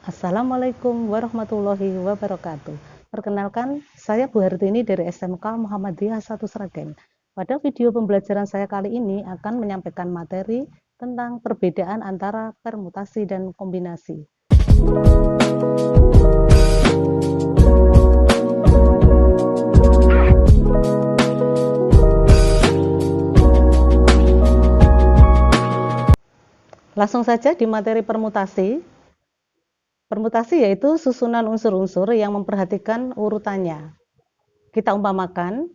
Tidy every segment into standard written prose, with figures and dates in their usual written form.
Assalamualaikum warahmatullahi wabarakatuh. Perkenalkan, saya Bu Hartini dari SMK Muhammadiyah 1 Sragen. Pada video pembelajaran saya kali ini akan menyampaikan materi tentang perbedaan antara permutasi dan kombinasi. Langsung saja di materi permutasi. Permutasi yaitu susunan unsur-unsur yang memperhatikan urutannya. Kita umpamakan,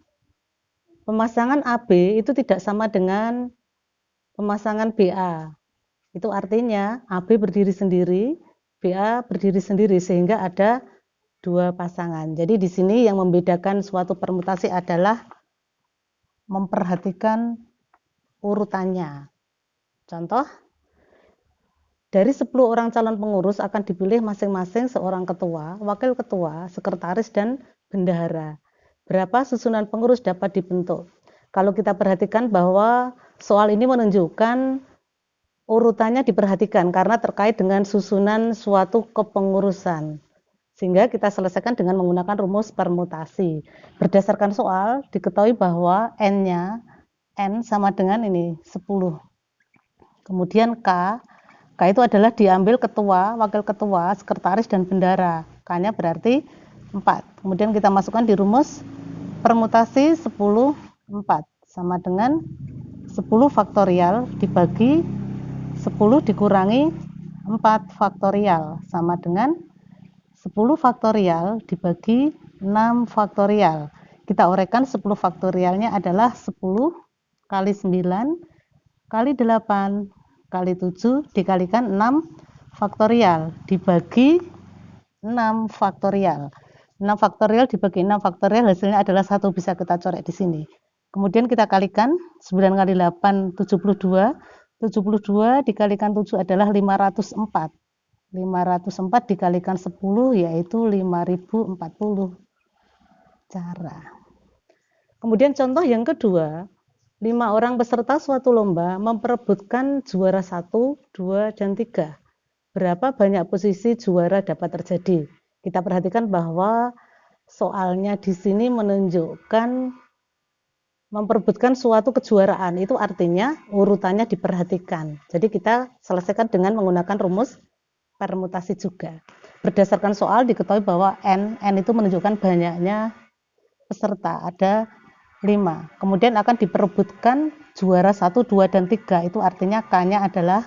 pemasangan AB itu tidak sama dengan pemasangan BA. Itu artinya AB berdiri sendiri, BA berdiri sendiri, sehingga ada dua pasangan. Jadi di sini yang membedakan suatu permutasi adalah memperhatikan urutannya. Contoh, dari 10 orang calon pengurus akan dipilih masing-masing seorang ketua, wakil ketua, sekretaris, dan bendahara. Berapa susunan pengurus dapat dibentuk? Kalau kita perhatikan bahwa soal ini menunjukkan urutannya diperhatikan karena terkait dengan susunan suatu kepengurusan. Sehingga kita selesaikan dengan menggunakan rumus permutasi. Berdasarkan soal, diketahui bahwa N-nya, N sama dengan ini, 10. Kemudian K itu adalah diambil ketua, wakil ketua, sekretaris, dan bendahara. K-nya berarti 4. Kemudian kita masukkan di rumus permutasi 10, 4. Sama dengan 10 faktorial dibagi 10 dikurangi 4 faktorial. Sama dengan 10 faktorial dibagi 6 faktorial. Kita uraikan 10 faktorialnya adalah 10 kali 9 kali 8 kali 7 dikalikan 6 faktorial dibagi 6 faktorial. 6 faktorial dibagi 6 faktorial hasilnya adalah 1, bisa kita coret di sini. Kemudian kita kalikan 9 kali 8 72. 72 dikalikan 7 adalah 504. 504 dikalikan 10 yaitu 5040 cara. Kemudian contoh yang kedua, 5 orang peserta suatu lomba memperebutkan juara 1, 2, dan 3. Berapa banyak posisi juara dapat terjadi? Kita perhatikan bahwa soalnya di sini menunjukkan memperebutkan suatu kejuaraan. Itu artinya urutannya diperhatikan. Jadi kita selesaikan dengan menggunakan rumus permutasi juga. Berdasarkan soal diketahui bahwa N itu menunjukkan banyaknya peserta, ada 5. Kemudian akan diperebutkan juara 1, 2, dan 3. Itu artinya K-nya adalah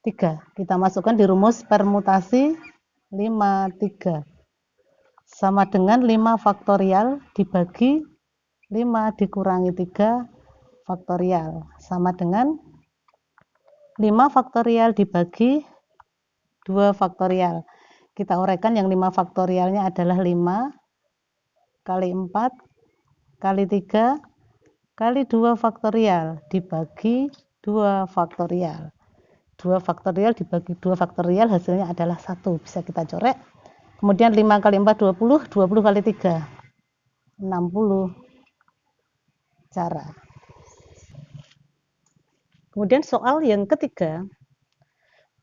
3. Kita masukkan di rumus permutasi 5, 3. Sama dengan 5 faktorial dibagi 5 dikurangi 3 faktorial. Sama dengan 5 faktorial dibagi 2 faktorial. Kita uraikan yang 5 faktorialnya adalah 5 kali 4 kali 3 kali 2 faktorial dibagi 2 faktorial. 2 faktorial dibagi 2 faktorial hasilnya adalah 1, bisa kita coret. Kemudian 5 kali 4 20, 20 kali 3 60 cara. Kemudian soal yang ketiga,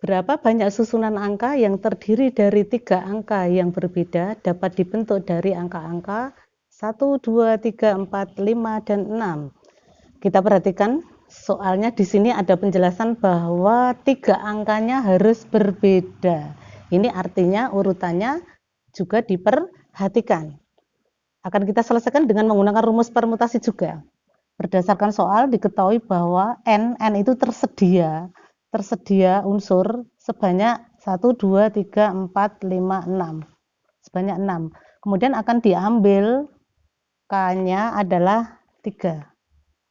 berapa banyak susunan angka yang terdiri dari 3 angka yang berbeda dapat dibentuk dari angka-angka 1, 2, 3, 4, 5, dan 6. Kita perhatikan soalnya di sini ada penjelasan bahwa 3 angkanya harus berbeda. Ini artinya urutannya juga diperhatikan. Akan kita selesaikan dengan menggunakan rumus permutasi juga. Berdasarkan soal diketahui bahwa N itu tersedia unsur sebanyak 1, 2, 3, 4, 5, 6. Sebanyak 6. Kemudian akan diambil K-nya adalah 3.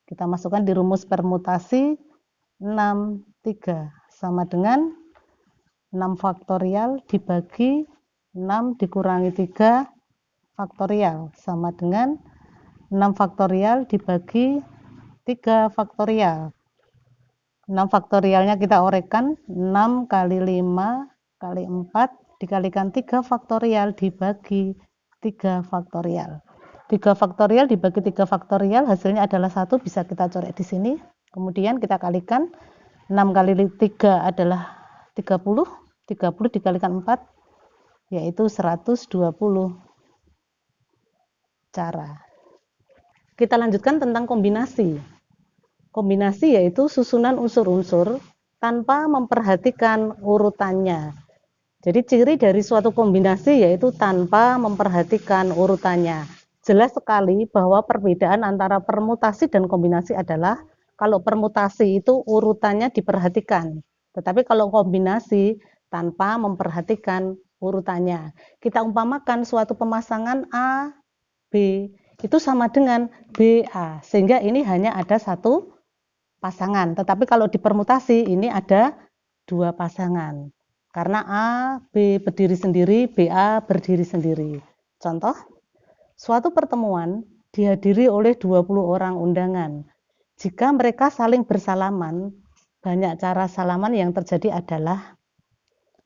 Kita masukkan di rumus permutasi 6, 3. Sama dengan 6 faktorial dibagi 6 dikurangi 3 faktorial. Sama dengan 6 faktorial dibagi 3 faktorial. 6 faktorialnya kita uraikan 6 kali 5 kali 4 dikalikan 3 faktorial dibagi 3 faktorial. 3 faktorial dibagi 3 faktorial hasilnya adalah 1, bisa kita coret di sini. Kemudian kita kalikan 6 kali 3 adalah 30, 30 dikalikan 4 yaitu 120 cara. Kita lanjutkan tentang kombinasi. Kombinasi yaitu susunan unsur-unsur tanpa memperhatikan urutannya. Jadi ciri dari suatu kombinasi yaitu tanpa memperhatikan urutannya. Jelas sekali bahwa perbedaan antara permutasi dan kombinasi adalah kalau permutasi itu urutannya diperhatikan. Tetapi kalau kombinasi tanpa memperhatikan urutannya. Kita umpamakan suatu pemasangan A, B itu sama dengan BA, sehingga ini hanya ada satu pasangan. Tetapi kalau dipermutasi ini ada dua pasangan. Karena A, B berdiri sendiri, BA berdiri sendiri. Contoh, suatu pertemuan dihadiri oleh 20 orang undangan. Jika mereka saling bersalaman, banyak cara salaman yang terjadi adalah,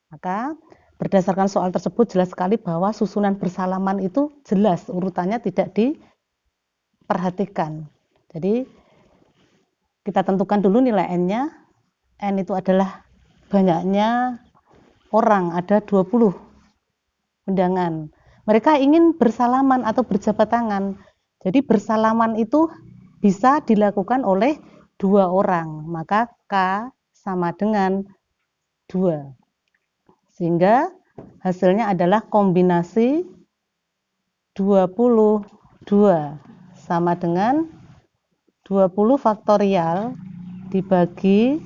maka berdasarkan soal tersebut jelas sekali bahwa susunan bersalaman itu jelas urutannya tidak diperhatikan. Jadi kita tentukan dulu nilai N-nya. N itu adalah banyaknya orang, ada 20 undangan. Mereka ingin bersalaman atau berjabat tangan. Jadi bersalaman itu bisa dilakukan oleh 2 orang. Maka K sama dengan 2. Sehingga hasilnya adalah kombinasi 22 sama dengan 20 faktorial dibagi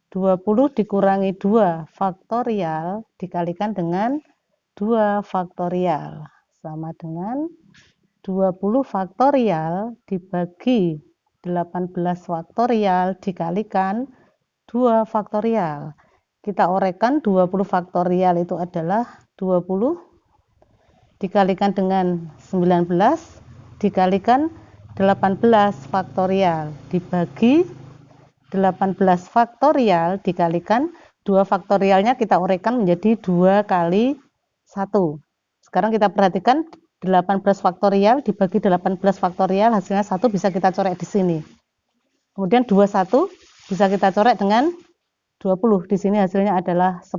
20 dikurangi 2 faktorial dikalikan dengan 2 faktorial sama dengan 20 faktorial dibagi 18 faktorial dikalikan 2 faktorial. Kita orekan 20 faktorial itu adalah 20 dikalikan dengan 19 dikalikan 18 faktorial dibagi 18 faktorial dikalikan 2 faktorialnya kita orekan menjadi 2 kali 1. Sekarang kita perhatikan 18 faktorial dibagi 18 faktorial hasilnya 1 bisa kita coret di sini. Kemudian 21 bisa kita coret dengan 20. Di sini hasilnya adalah 10.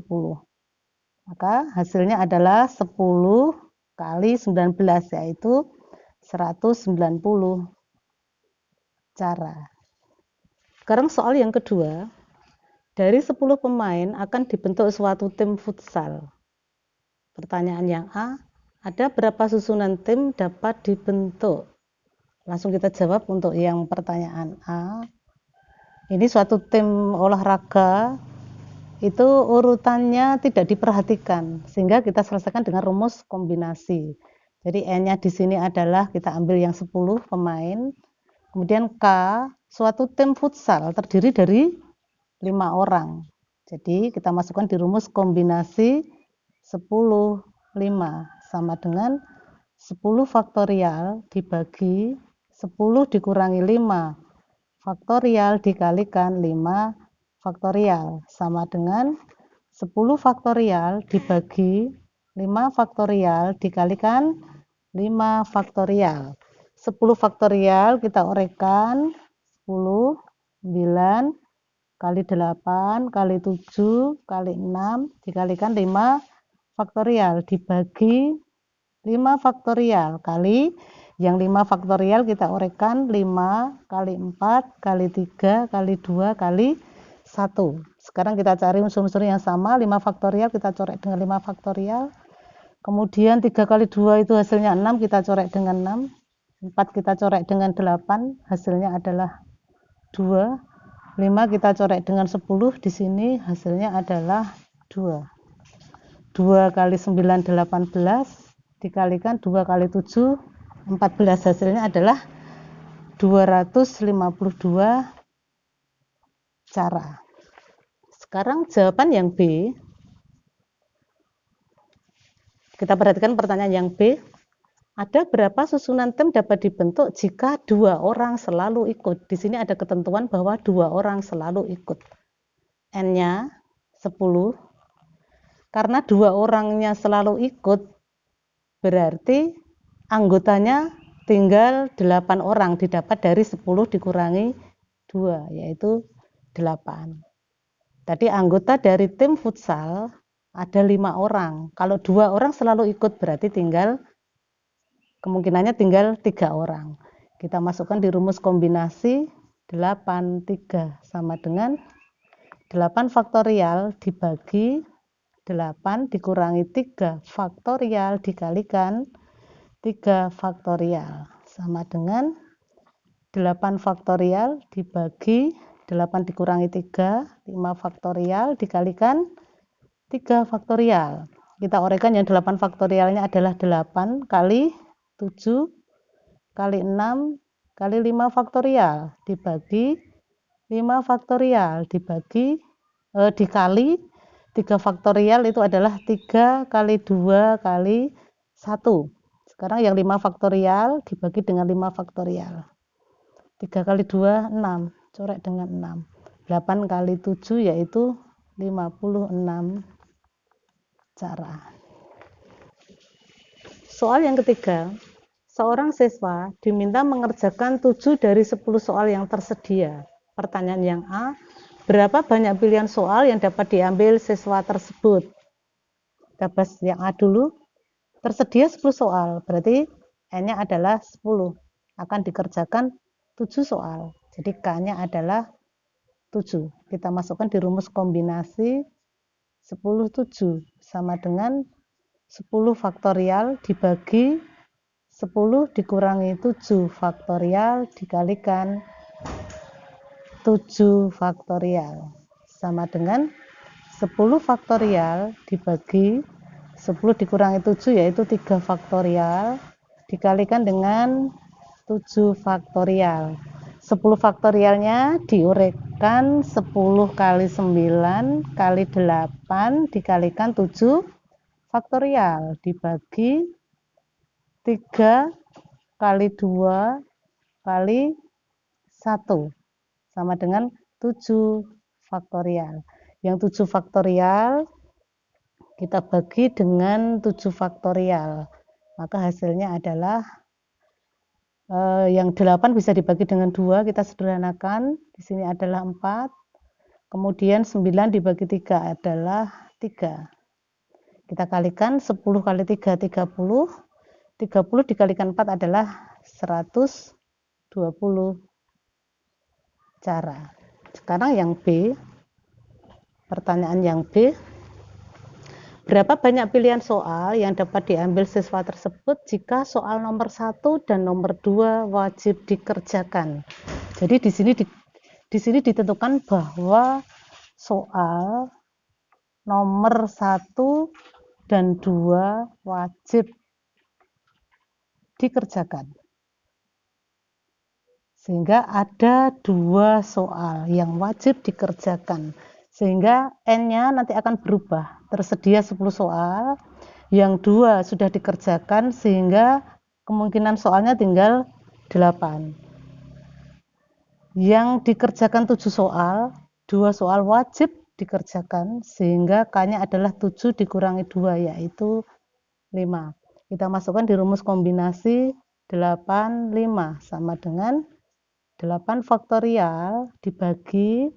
Maka hasilnya adalah 10 kali 19 yaitu 190 cara. Sekarang soal yang kedua. Dari 10 pemain akan dibentuk suatu tim futsal. Pertanyaan yang A, ada berapa susunan tim dapat dibentuk? Langsung kita jawab untuk yang pertanyaan A. Ini suatu tim olahraga, itu urutannya tidak diperhatikan, sehingga kita selesaikan dengan rumus kombinasi. Jadi N-nya di sini adalah kita ambil yang 10 pemain. Kemudian K, suatu tim futsal terdiri dari 5 orang. Jadi kita masukkan di rumus kombinasi 10, 5 sama dengan 10 faktorial dibagi 10 dikurangi 5 faktorial dikalikan 5 faktorial sama dengan 10 faktorial dibagi 5 faktorial dikalikan 5 faktorial. 10 faktorial kita orekan 10, 9 kali 8 kali 7 kali 6 dikalikan 5 faktorial dibagi 5 faktorial kali yang 5 faktorial kita orekan 5 kali 4 kali 3 kali 2 kali 1. Sekarang kita cari unsur-unsur yang sama. 5 faktorial kita coret dengan 5 faktorial. Kemudian 3 kali 2 itu hasilnya 6, kita coret dengan 6. 4 kita coret dengan 8, hasilnya adalah 2. 5 kita coret dengan 10, di sini hasilnya adalah 2. 2 kali 9 18 dikalikan 2 kali 7 14, hasilnya adalah 252 cara. Sekarang jawaban yang B. Kita perhatikan pertanyaan yang B. Ada berapa susunan tim dapat dibentuk jika 2 orang selalu ikut? Di sini ada ketentuan bahwa 2 orang selalu ikut. N-nya 10. Karena 2 orangnya selalu ikut, berarti anggotanya tinggal 8 orang, didapat dari 10 dikurangi 2, yaitu 8. Tadi anggota dari tim futsal ada 5 orang. Kalau 2 orang selalu ikut berarti kemungkinannya tinggal 3 orang. Kita masukkan di rumus kombinasi 8, 3 sama dengan 8 faktorial dibagi 8 dikurangi 3 faktorial dikalikan 3 faktorial sama dengan 8 faktorial dibagi 8 dikurangi 3, 5 faktorial dikalikan 3 faktorial. Kita uraikan yang 8 faktorialnya adalah 8 kali 7 kali 6 kali 5 faktorial dibagi 5 faktorial dikali 3 faktorial itu adalah 3 kali 2 kali 1. Sekarang yang 5 faktorial dibagi dengan 5 faktorial. 3 kali 2, 6. Coret dengan 6. 8 kali 7 yaitu 56 cara. Soal yang ketiga, seorang siswa diminta mengerjakan 7 dari 10 soal yang tersedia. Pertanyaan yang A, berapa banyak pilihan soal yang dapat diambil siswa tersebut? Kita bahas yang A dulu. Tersedia 10 soal, berarti N-nya adalah 10. Akan dikerjakan 7 soal. Jadi K-nya adalah 7. Kita masukkan di rumus kombinasi 10, 7 sama dengan 10 faktorial dibagi 10 dikurangi 7 faktorial dikalikan 7 faktorial sama dengan 10 faktorial dibagi 10 dikurangi 7 yaitu 3 faktorial dikalikan dengan 7 faktorial. 10 faktorialnya diuraikan 10 kali 9 kali 8 dikalikan 7 faktorial dibagi 3 kali 2 kali 1 sama dengan 7 faktorial. Yang 7 faktorial kita bagi dengan 7 faktorial. Maka hasilnya adalah yang 8 bisa dibagi dengan 2, kita sederhanakan. Di sini adalah 4. Kemudian 9 dibagi 3 adalah 3. Kita kalikan 10 kali 3, 30. 30 dikalikan 4 adalah 120 cara. Sekarang yang B. Pertanyaan yang B. Berapa banyak pilihan soal yang dapat diambil siswa tersebut jika soal nomor 1 dan nomor 2 wajib dikerjakan? Jadi di sini ditentukan bahwa soal nomor 1 dan 2 wajib dikerjakan. Sehingga ada 2 soal yang wajib dikerjakan. Sehingga N-nya nanti akan berubah. Tersedia 10 soal, yang 2 sudah dikerjakan sehingga kemungkinan soalnya tinggal 8. Yang dikerjakan 7 soal, 2 soal wajib dikerjakan sehingga K-nya adalah 7 dikurangi 2 yaitu 5. Kita masukkan di rumus kombinasi 8, 5 sama dengan 8 faktorial dibagi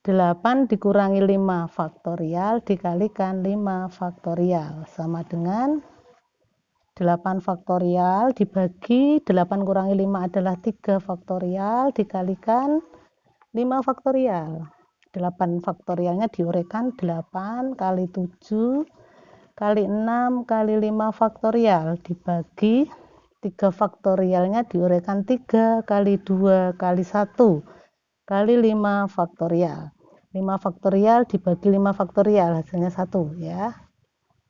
8 dikurangi 5 faktorial dikalikan 5 faktorial sama dengan 8 faktorial dibagi 8 kurangi 5 adalah 3 faktorial dikalikan 5 faktorial. 8 faktorialnya diuraikan 8 kali 7 kali 6 kali 5 faktorial dibagi 3 faktorialnya diuraikan 3 kali 2 kali 1 kali 5 faktorial. 5 faktorial dibagi 5 faktorial hasilnya 1 ya.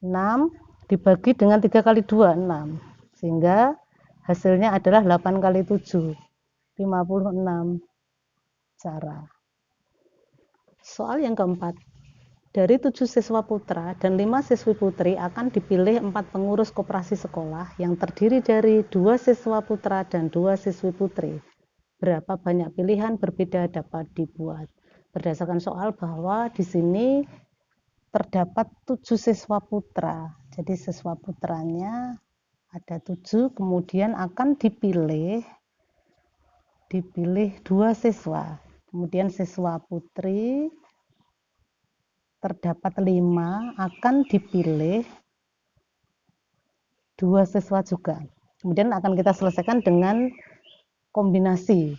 6 dibagi dengan 3 kali 2 6. Sehingga hasilnya adalah 8 kali 7 56 cara. Soal yang keempat. Dari 7 siswa putra dan 5 siswi putri akan dipilih 4 pengurus koperasi sekolah yang terdiri dari 2 siswa putra dan 2 siswi putri. Berapa banyak pilihan berbeda dapat dibuat? Berdasarkan soal bahwa di sini terdapat 7 siswa putra. Jadi siswa putranya ada 7, kemudian akan dipilih 2 siswa. Kemudian siswa putri terdapat 5 akan dipilih 2 siswa juga. Kemudian akan kita selesaikan dengan kombinasi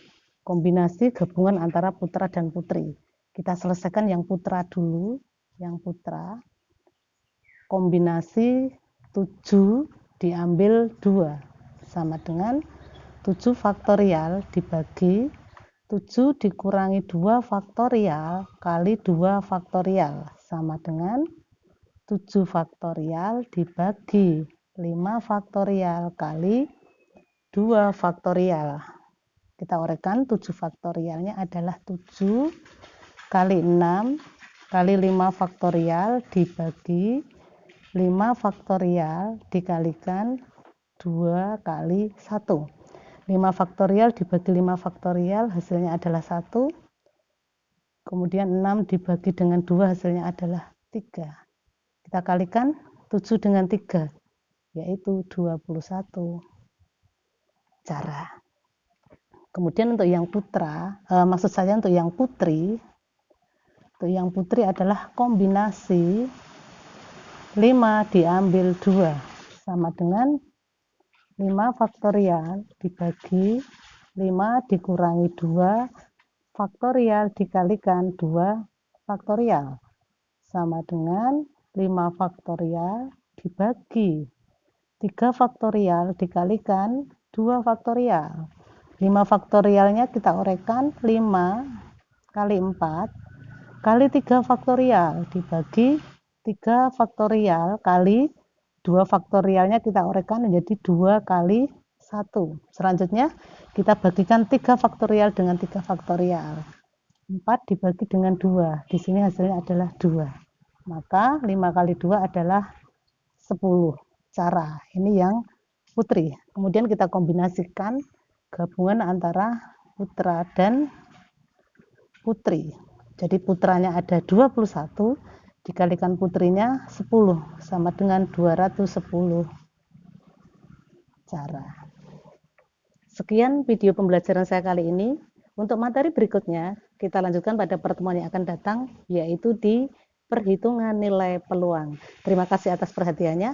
gabungan antara putra dan putri. Kita selesaikan yang putra dulu. Yang putra, kombinasi 7 diambil 2 sama dengan 7 faktorial dibagi 7 dikurangi 2 faktorial kali 2 faktorial sama dengan 7 faktorial dibagi 5 faktorial kali 2 faktorial. Kita uraikan 7 faktorialnya adalah 7 kali 6 kali 5 faktorial dibagi 5 faktorial dikalikan 2 kali 1. 5 faktorial dibagi 5 faktorial hasilnya adalah 1. Kemudian 6 dibagi dengan 2 hasilnya adalah 3. Kita kalikan 7 dengan 3 yaitu 21 cara. Kemudian untuk yang putra, maksud saya untuk yang putri adalah kombinasi 5 diambil 2 sama dengan 5 faktorial dibagi 5 dikurangi 2 faktorial dikalikan 2 faktorial sama dengan 5 faktorial dibagi 3 faktorial dikalikan 2 faktorial. 5 faktorialnya kita uraikan 5 kali 4 kali 3 faktorial dibagi 3 faktorial kali 2 faktorialnya kita uraikan menjadi 2 kali 1. Selanjutnya kita bagikan 3 faktorial dengan 3 faktorial. 4 dibagi dengan 2. Di sini hasilnya adalah 2. Maka 5 kali 2 adalah 10 cara. Ini yang putri. Kemudian kita kombinasikan gabungan antara putra dan putri. Jadi putranya ada 21 dikalikan putrinya 10 sama dengan 210 cara. Sekian video pembelajaran saya kali ini. Untuk materi berikutnya kita lanjutkan pada pertemuan yang akan datang, yaitu di perhitungan nilai peluang. Terima kasih atas perhatiannya.